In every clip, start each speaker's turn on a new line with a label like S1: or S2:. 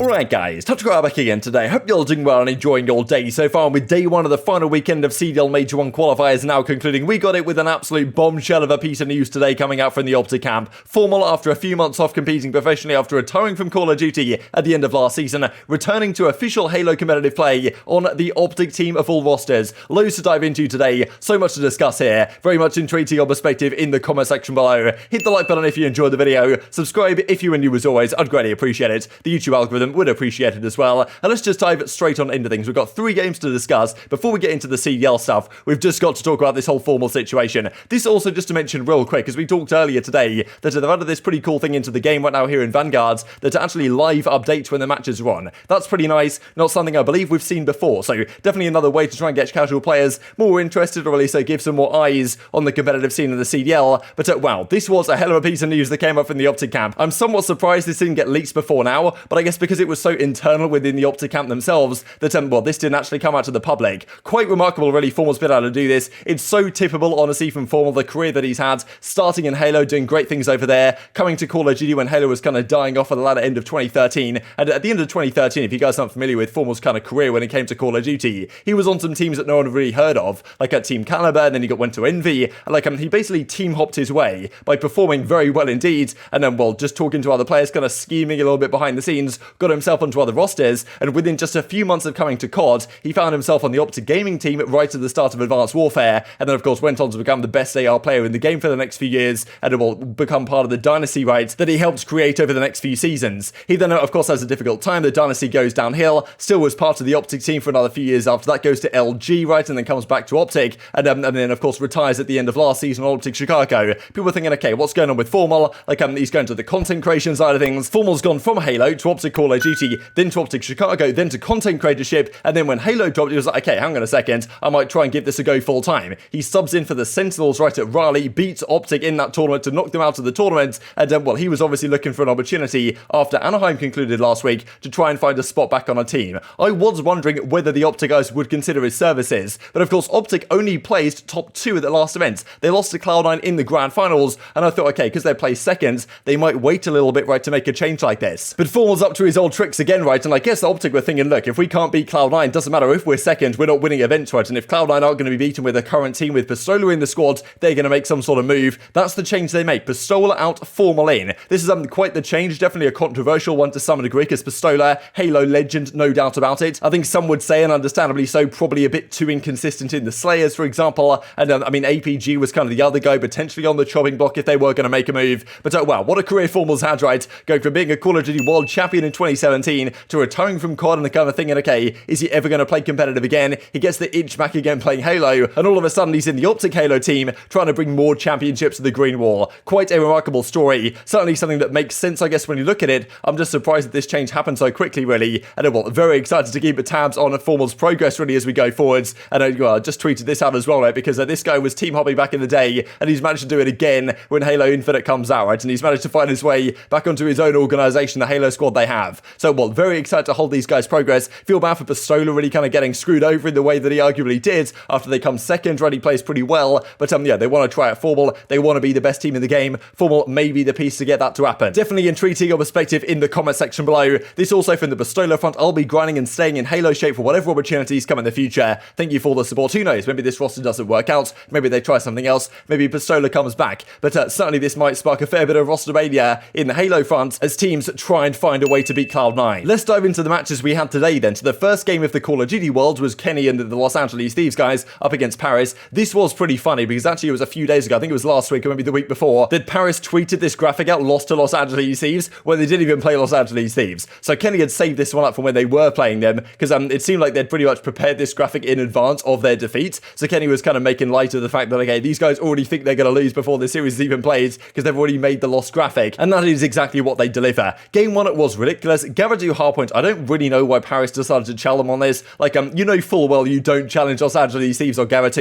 S1: Alright guys, TacticalRab back again today. Hope you're all doing well and enjoying your day so far. With day one of the final weekend of CDL Major 1 qualifiers now concluding, we got it with an absolute bombshell of a piece of news today coming out from the OpTic camp. FormaL, after a few months off competing professionally after retiring from Call of Duty at the end of last season, returning to official Halo competitive play on the OpTic team of all rosters. Loads to dive into today, so much to discuss here. Very much intriguing your perspective in the comment section below. Hit the like button if you enjoyed the video, subscribe if you are new as always, I'd greatly appreciate it. The YouTube algorithm would appreciate it as well. And let's just dive straight on into things. We've got 3 games to discuss. Before we get into the CDL stuff, we've just got to talk about this whole FormaL situation. This also just to mention real quick, as we talked earlier today, that they've added this pretty cool thing into the game right now here in Vanguard, that actually live updates when the matches are on. That's pretty nice. Not something I believe we've seen before. So definitely another way to try and get casual players more interested, or at least give some more eyes on the competitive scene in the CDL. But wow, this was a hell of a piece of news that came up from the OpTic camp. I'm somewhat surprised this didn't get leaked before now, but I guess because it was so internal within the OpTic camp themselves that well, this didn't actually come out to the public. Quite remarkable really, FormaL's been able to do this. It's so typical honestly from FormaL, the career that he's had, starting in Halo, doing great things over there, coming to Call of Duty when Halo was kind of dying off at the latter end of 2013, and at the end of 2013, if you guys aren't familiar with FormaL's kind of career when it came to Call of Duty, he was on some teams that no one had really heard of, like at Team Caliber, and then he went to Envy, and he basically team hopped his way by performing very well indeed, and then well, just talking to other players, kind of scheming a little bit behind the scenes, got himself onto other rosters, and within just a few months of coming to COD, he found himself on the OpTic gaming team right at the start of Advanced Warfare, and then of course went on to become the best AR player in the game for the next few years, and will become part of the dynasty that he helped create over the next few seasons. He then of course has a difficult time, the dynasty goes downhill, still was part of the OpTic team for another few years after that, goes to LG, and then comes back to OpTic, and then of course retires at the end of last season on OpTic Chicago. People were thinking, okay, what's going on with FormaL? He's going to the content creation side of things. FormaL's gone from Halo to OpTic Call of Duty, then to OpTic Chicago, then to content creatorship, and then when Halo dropped, he was like, okay, hang on a second, I might try and give this a go full time. He subs in for the Sentinels right at Raleigh, beats OpTic in that tournament to knock them out of the tournament, and well, he was obviously looking for an opportunity after Anaheim concluded last week to try and find a spot back on a team. I was wondering whether the OpTic guys would consider his services, but of course OpTic only placed top 2 at the last event. They lost to Cloud9 in the grand finals, and I thought, okay, because they placed second, they might wait a little bit, to make a change like this. But FormaL's up to his old tricks again, and I guess the OpTic were thinking, look, if we can't beat Cloud9, doesn't matter if we're second, we're not winning events, and if Cloud9 aren't going to be beaten with a current team with Priestahh in the squad, they're going to make some sort of move. That's the change they make. Priestahh out, FormaL in. This is quite the change, definitely a controversial one to some degree, because Priestahh, Halo legend, no doubt about it. I think some would say, and understandably so, probably a bit too inconsistent in the Slayers, for example, and aBeZy was kind of the other guy potentially on the chopping block if they were going to make a move. But wow, what a career FormaL's had, going from being a Call of Duty World Champion in 2017 to retiring from COD and the kind of thinking, okay, is he ever going to play competitive again? He gets the itch back again playing Halo, and all of a sudden he's in the OpTic Halo team trying to bring more championships to the Green Wall. Quite a remarkable story. Certainly something that makes sense, I guess, when you look at it. I'm just surprised that this change happened so quickly, really. And well, very excited to keep tabs on FormaL's progress, really, as we go forwards. And I just tweeted this out as well, because this guy was team hopping back in the day, and he's managed to do it again when Halo Infinite comes out, and he's managed to find his way back onto his own organisation, the Halo squad they have. So, well, very excited to hold these guys' progress. Feel bad for Priestahh really kind of getting screwed over in the way that he arguably did after they come second, He plays pretty well, but yeah, they want to try out FormaL. They want to be the best team in the game. FormaL may be the piece to get that to happen. Definitely intriguing your perspective in the comment section below. This also from the Priestahh front. I'll be grinding and staying in Halo shape for whatever opportunities come in the future. Thank you for the support. Who knows? Maybe this roster doesn't work out. Maybe they try something else. Maybe Priestahh comes back. But certainly this might spark a fair bit of roster mania in the Halo front as teams try and find a way to beat Cloud9. Let's dive into the matches we had today then. So the first game of the Call of Duty World was Kenny and the Los Angeles Thieves guys up against Paris. This was pretty funny because actually it was a few days ago, I think it was last week or maybe the week before, that Paris tweeted this graphic out, lost to Los Angeles Thieves, when they didn't even play Los Angeles Thieves. So Kenny had saved this one up for when they were playing them, because it seemed like they'd pretty much prepared this graphic in advance of their defeat. So Kenny was kind of making light of the fact that, okay, these guys already think they're going to lose before the series is even played, because they've already made the lost graphic, and that is exactly what they deliver. Game 1, it was ridiculous. Guerrillas hardpoint, I don't really know why Paris decided to challenge them on this. You know full well you don't challenge Los Angeles Thieves or Guerrillas.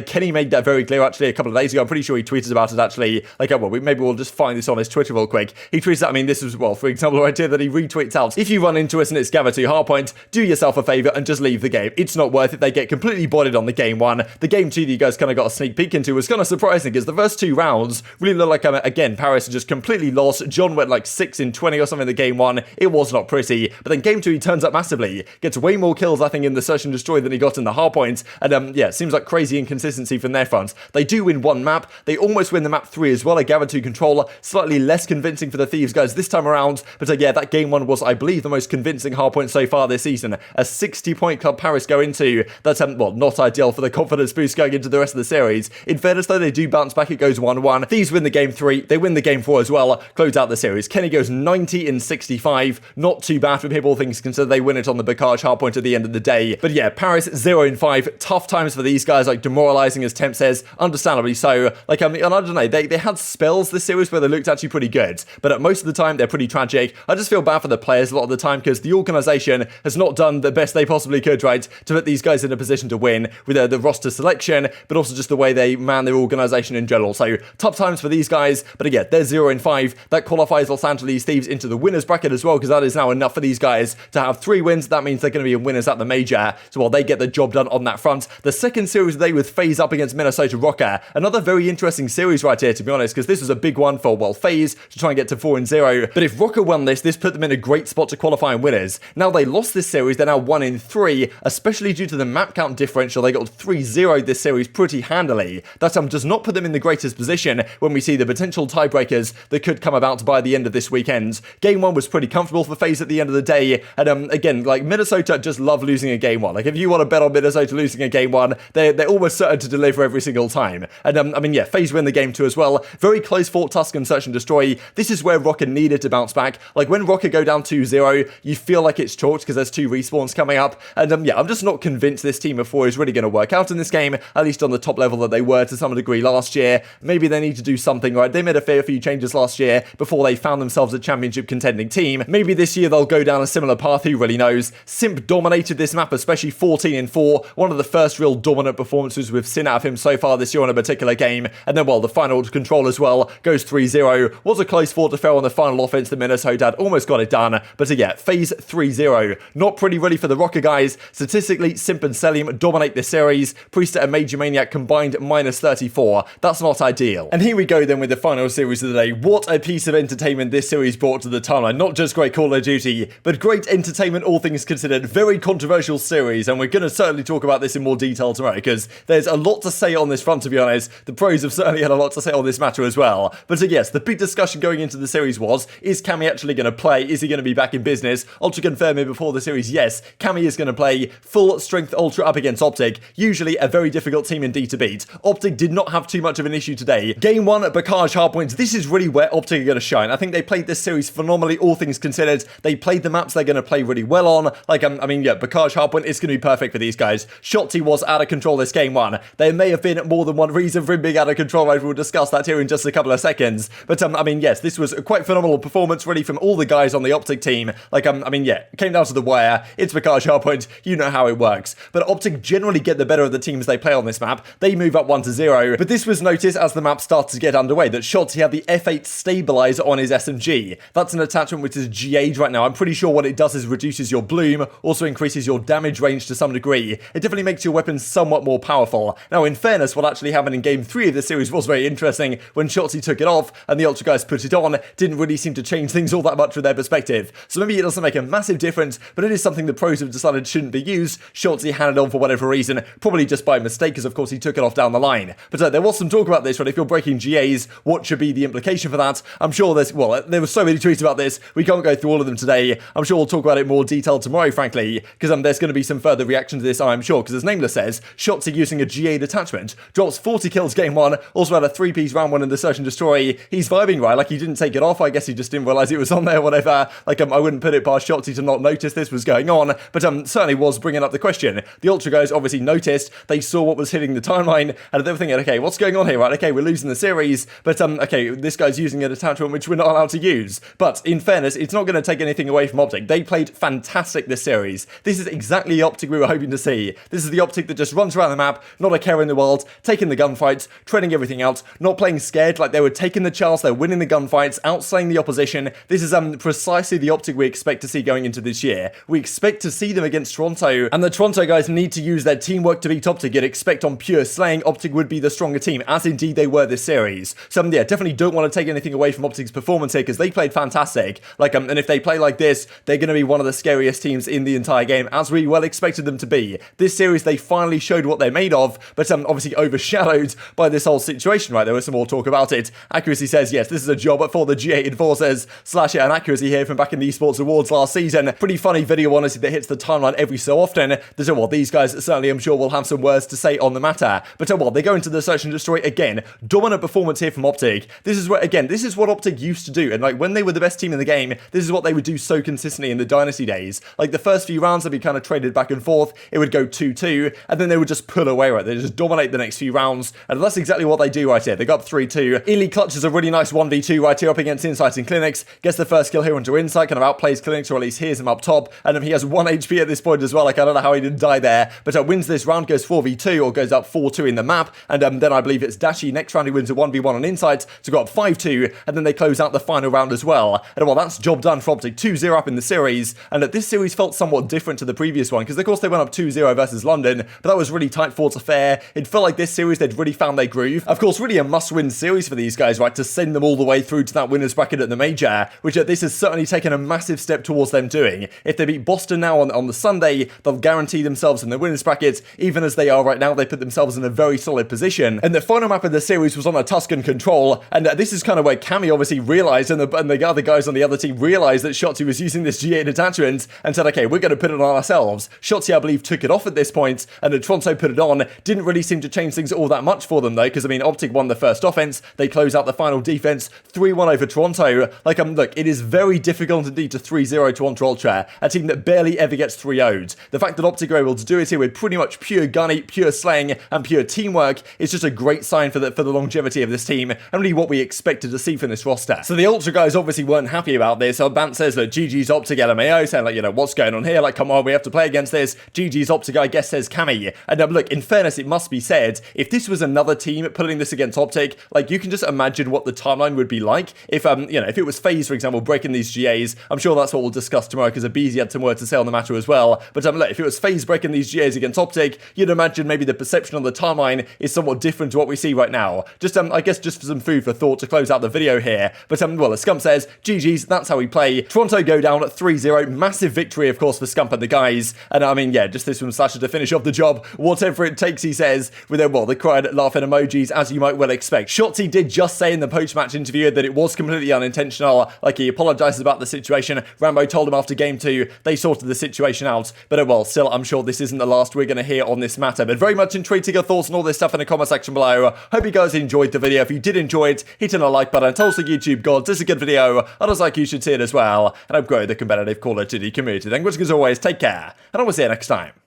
S1: Kenny made that very clear actually a couple of days ago. I'm pretty sure he tweeted about it actually. Well, maybe we'll just find this on his Twitter real quick. He tweets out, this was, well, for example, right here that he retweets out, if you run into us and it's Guerrillas hardpoint, do yourself a favour and just leave the game. It's not worth it. They get completely bodied on the game 1. The game 2 that you guys kind of got a sneak peek into was kind of surprising because the first 2 rounds really looked like, again, Paris just completely lost. John went 6 in 20 or something in the game 1. It was not pretty, but then game 2 he turns up massively, gets way more kills I think in the Search and Destroy than he got in the hardpoint, and yeah, seems like crazy inconsistency from their front. They do win one map, they almost win the map 3 as well, a Gather 2 controller, slightly less convincing for the Thieves guys this time around, but yeah, that game 1 was I believe the most convincing hardpoint so far this season, a 60-point Club Paris go into, that's well, not ideal for the confidence boost going into the rest of the series. In fairness though, they do bounce back, it goes 1-1, Thieves win the game 3, they win the game 4 as well, close out the series. Kenny goes 90 in 65, not too bad for people, things considered. They win it on the Bacage hardpoint at the end of the day, but yeah, Paris 0 in 5, tough times for these guys, like demoralizing as Temp says, understandably so. Like I mean, and I don't know, they had spells this series where they looked actually pretty good, but at most of the time they're pretty tragic. I just feel bad for the players a lot of the time because the organization has not done the best they possibly could, right, to put these guys in a position to win with the roster selection, but also just the way they man their organization in general. So tough times for these guys, but again, they're 0 in 5. That qualifies Los Angeles Thieves into the winners bracket as well, because that is now enough for these guys to have 3 wins. That means they're going to be winners at the major, so while they get the job done on that front. The second series of the day with FaZe up against Minnesota Rokkr, another very interesting series right here, to be honest, because this was a big one for, well, FaZe to try and get to 4-0, but if Rokkr won this put them in a great spot to qualify and winners. Now they lost this series, they're now 1 in 3, especially due to the map count differential. They got 3-0 this series pretty handily. That does not put them in the greatest position when we see the potential tiebreakers that could come about by the end of this weekend. Game 1 was pretty comfortable for FaZe at the end of the day, and again, like, Minnesota just love losing a game 1. Like, if you want to bet on Minnesota losing a game 1, they're almost certain to deliver every single time. And I mean, yeah, FaZe win the game 2 as well. Very close fought Tuscan Search and Destroy. This is where Rokkr needed to bounce back. Like, when Rokkr go down 2-0, you feel like it's chalked because there's 2 respawns coming up. And yeah, I'm just not convinced this team of 4 is really going to work out in this game, at least on the top level that they were to some degree last year. Maybe they need to do something, right? They made a fair few changes last year before they found themselves a championship contending team. Maybe this year they'll go down a similar path, who really knows. Simp dominated this map, especially 14-4, one of the first real dominant performances we've seen out of him so far this year on a particular game. And then, well, the final control as well goes 3-0. Was a close fought affair on the final offense that Minnesota had almost got it done, but yeah, FaZe 3-0. Not pretty ready for the Rokkr guys. Statistically, Simp and Cellium dominate this series. Priestahh and Major Maniak combined -34. That's not ideal. And here we go then with the final series of the day. What a piece of entertainment this series brought to the timeline. Not just great Call of Duty, but great entertainment all things considered. Very controversial series, and we're going to certainly talk about this in more detail tomorrow, because there's a lot to say on this front, to be honest. The pros have certainly had a lot to say on this matter as well. But yes, the big discussion going into the series was, is Cammy actually going to play? Is he going to be back in business? Ultra confirming before the series, yes, Cammy is going to play full strength Ultra up against OpTic. Usually a very difficult team indeed to beat. OpTic did not have too much of an issue today. Game 1 at Bacage hardpoints, this is really where OpTic are going to shine. I think they played this series phenomenally, all things considered. They played the maps they're going to play really well on. Like, I mean, yeah, Bacage hardpoint is going to be perfect for these guys. Shotzzy was out of control this game 1. There may have been more than one reason for him being out of control. We'll discuss that here in just a couple of seconds. But, I mean, yes, this was a quite phenomenal performance really from all the guys on the OpTic team. Like, I mean, yeah, it came down to the wire. It's Bacage hardpoint. You know how it works. But OpTic generally get the better of the teams they play on this map. They move up 1-0. But this was noticed as the map started to get underway that Shotzzy had the F8 stabilizer on his SMG. That's an attachment which is GA'd right now. I'm pretty sure what it does is reduces your bloom, also increases your damage range to some degree. It definitely makes your weapons somewhat more powerful. Now, in fairness, what actually happened in game 3 of this series was very interesting. When Shotzzy took it off and the Ultra guys put it on, didn't really seem to change things all that much from their perspective. So maybe it doesn't make a massive difference, but it is something the pros have decided shouldn't be used. Shotzzy had it on for whatever reason, probably just by mistake, because of course he took it off down the line. But there was some talk about this, right? If you're breaking GAs, what should be the implication for that? I'm sure there were so many tweets about this, we can't go through all of them today. I'm sure we'll talk about it in more detail tomorrow, frankly, because there's going to be some further reaction to this, I'm sure, because as Nameless says, Shotzzy using a GA detachment, drops 40 kills game 1, also had a 3-piece round 1 in the Search and Destroy. He's vibing, right? Like, he didn't take it off, I guess he just didn't realise it was on there, whatever. Like, I wouldn't put it past Shotzzy to not notice this was going on, but certainly was bringing up the question. The Ultra guys obviously noticed, they saw what was hitting the timeline, and they were thinking, okay, what's going on here, right? Okay, we're losing the series, but okay, this guy's using a detachment which we're not allowed to use. But in fairness, it's not going to take anything away from OpTic. They played fantastic this series. This is exactly the OpTic we were hoping to see. This is the OpTic that just runs around the map, not a care in the world, taking the gunfights, treading everything out, not playing scared, like they were taking the chance, they're winning the gunfights, outslaying the opposition. This is precisely the OpTic we expect to see going into this year. We expect to see them against Toronto, and the Toronto guys need to use their teamwork to beat OpTic. You'd expect on pure slaying, OpTic would be the stronger team, as indeed they were this series. So yeah, definitely don't want to take anything away from OpTic's performance here, because they played fantastic. Like, and if if they play like this, they're going to be one of the scariest teams in the entire game, as we well expected them to be. This series, they finally showed what they're made of, but obviously overshadowed by this whole situation, right? There was some more talk about it. Accuracy says, yes, this is a job for the G8 enforcers, slash an Accuracy here from back in the Esports Awards last season. Pretty funny video, honestly, that hits the timeline every so often. There's well, these guys certainly, I'm sure, will have some words to say on the matter. But well, they go into the search and destroy again. Dominant performance here from OpTic. This is where, again, this is what OpTic used to do. And like when they were the best team in the game, this is what they would do so consistently in the Dynasty days. Like the first few rounds, they'd be kind of traded back and forth. It would go 2-2, and then they would just pull away, right? They just dominate the next few rounds. And that's exactly what they do right here. They got up 3-2. Ely clutches a really nice 1v2 right here up against Insight and CleanX. Gets the first kill here onto Insight, kind of outplays CleanX, or at least hears him up top. And he has 1 HP at this point as well. Like I don't know how he didn't die there. But wins this round, goes 4v2, or goes up 4-2 in the map. And then I believe it's Dashy. Next round he wins a 1v1 on Insight to go up 5-2. And then they close out the final round as well. And well, that's job done for OpTic. 2-0 up in the series. And this series felt somewhat different to the previous one, because of course they went up 2-0 versus London, but that was really tight fought affair. It felt like this series they'd really found their groove. Of course, really a must-win series for these guys, right, to send them all the way through to that winner's bracket at the major, which this has certainly taken a massive step towards them doing. If they beat Boston now on the Sunday, they'll guarantee themselves in the winner's bracket. Even as they are right now, they put themselves in a very solid position. And the final map of the series was on a Tuscan control, and this is kind of where Cammy obviously realized, and the other guys on the other team realized that Shotzzy was using this G8 attachment and said, okay, we're going to put it on ourselves. Shotzzy, I believe, took it off at this point, and Toronto put it on. Didn't really seem to change things all that much for them, though, because, I mean, OpTic won the first offense. They close out the final defense, 3-1 over Toronto. Like, look, it is very difficult indeed to 3-0 Toronto Ultra, a team that barely ever gets 3-0'd. The fact that OpTic are able to do it here with pretty much pure gunny, pure slaying, and pure teamwork is just a great sign for the longevity of this team, and really what we expected to see from this roster. So the Ultra guys obviously weren't happy about this. So Bance says, look, GG's OpTic LMAO, saying, like, you know, what's going on here? Like, come on, we have to play against this. GG's OpTic, I guess, says Cammy. And look, in fairness, it must be said, if this was another team putting this against OpTic, like, you can just imagine what the timeline would be like if, you know, if it was FaZe, for example, breaking these GAs. I'm sure that's what we'll discuss tomorrow, because aBeZy had some words to say on the matter as well. But look, if it was FaZe breaking these GAs against OpTic, you'd imagine maybe the perception on the timeline is somewhat different to what we see right now. Just, I guess, just for some food for thought to close out the video here. But, well, as Scump says, GG's, that's how we play. Toronto go down at 3-0. Massive victory, of course, for Scump and the guys. And, I mean, yeah, just this from Slasher to finish off the job. Whatever it takes, he says, with their, well, the cried laughing emojis, as you might well expect. Shotzzy did just say in the post-match interview that it was completely unintentional. Like, he apologizes about the situation. Rambo told him after game 2, they sorted the situation out. But, well, still, I'm sure this isn't the last we're going to hear on this matter. But very much intrigued to your thoughts on all this stuff in the comment section below. Hope you guys enjoyed the video. If you did enjoy it, hit on a like button. Tell us the YouTube gods, this is a good video. Others like you should see it as well. And I've grown the competitive Call of Duty community. Thank you as always, take care. And I will see you next time.